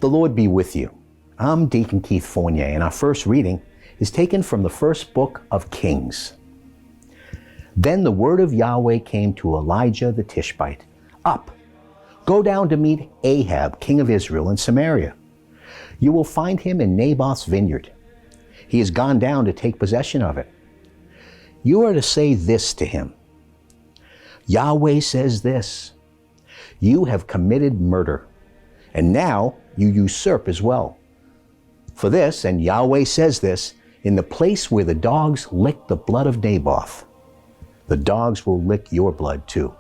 The Lord be with you. I'm Deacon Keith Fournier, and our first reading is taken from the first book of Kings. Then the word of Yahweh came to Elijah the Tishbite. Up, go down to meet Ahab, king of Israel, in Samaria. You will find him in Naboth's vineyard. He has gone down to take possession of it. You are to say this to him. Yahweh says this, you have committed murder, and now you usurp as well. For this, and Yahweh says this, in the place where the dogs licked the blood of Naboth, the dogs will lick your blood too.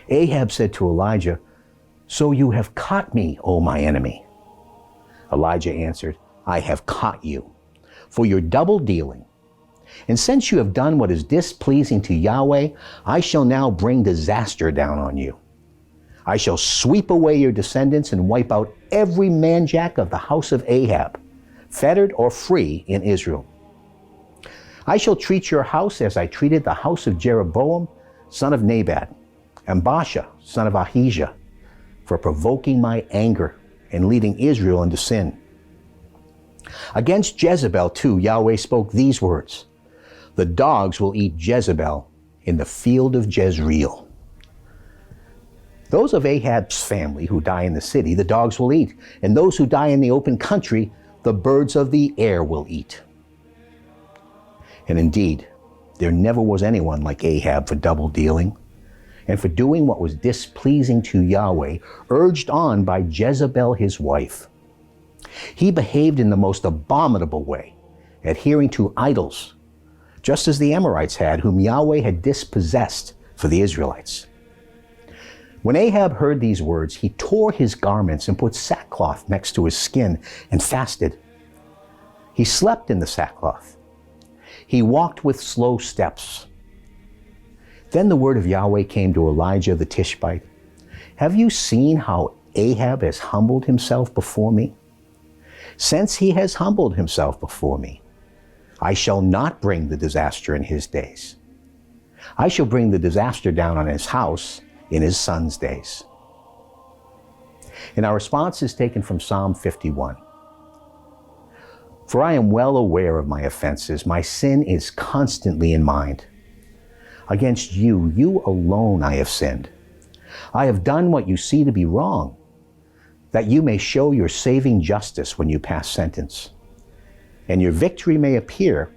Ahab said to Elijah, so you have caught me, O my enemy. Elijah answered, I have caught you, for your double dealing. And since you have done what is displeasing to Yahweh, I shall now bring disaster down on you. I shall sweep away your descendants and wipe out every man-jack of the house of Ahab, fettered or free in Israel. I shall treat your house as I treated the house of Jeroboam, son of Nebat, and Baasha, son of Ahijah, for provoking my anger and leading Israel into sin. Against Jezebel, too, Yahweh spoke these words, the dogs will eat Jezebel in the field of Jezreel. Those of Ahab's family who die in the city, the dogs will eat, and those who die in the open country, the birds of the air will eat. And indeed, there never was anyone like Ahab for double dealing, and for doing what was displeasing to Yahweh, urged on by Jezebel his wife. He behaved in the most abominable way, adhering to idols, just as the Amorites had, whom Yahweh had dispossessed for the Israelites. When Ahab heard these words, he tore his garments and put sackcloth next to his skin and fasted. He slept in the sackcloth. He walked with slow steps. Then the word of Yahweh came to Elijah the Tishbite. Have you seen how Ahab has humbled himself before me? Since he has humbled himself before me, I shall not bring the disaster in his days. I shall bring the disaster down on his house in his son's days. And our response is taken from Psalm 51. For I am well aware of my offenses. My sin is constantly in mind. Against you, you alone I have sinned. I have done what you see to be wrong, that you may show your saving justice when you pass sentence, and your victory may appear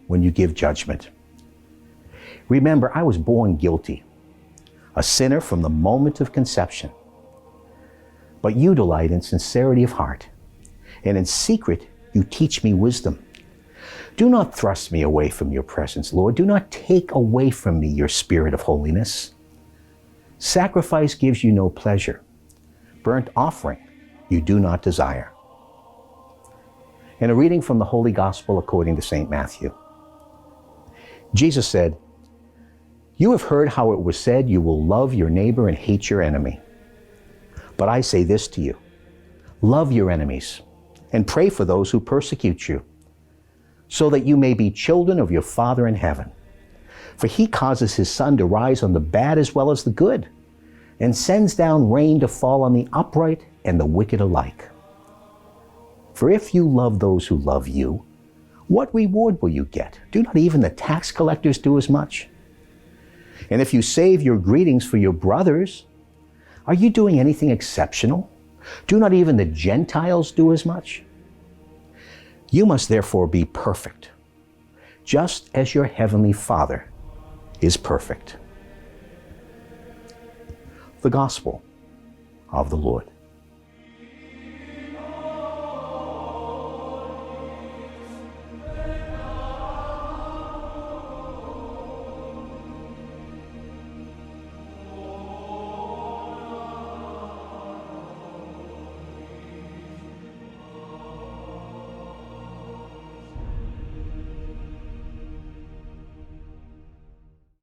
when you give judgment. Remember, I was born guilty, a sinner from the moment of conception. But you delight in sincerity of heart, and in secret you teach me wisdom. Do not thrust me away from your presence, Lord. Do not take away from me your spirit of holiness. Sacrifice gives you no pleasure. Burnt offering you do not desire. And a reading from the Holy Gospel according to St. Matthew. Jesus said, you have heard how it was said, you will love your neighbor and hate your enemy. But I say this to you, love your enemies and pray for those who persecute you, so that you may be children of your Father in heaven. For he causes his sun to rise on the bad as well as the good, and sends down rain to fall on the upright and the wicked alike. For if you love those who love you, what reward will you get? Do not even the tax collectors do as much? And if you save your greetings for your brothers, are you doing anything exceptional? Do not even the Gentiles do as much? You must therefore be perfect, just as your heavenly Father is perfect. The Gospel of the Lord.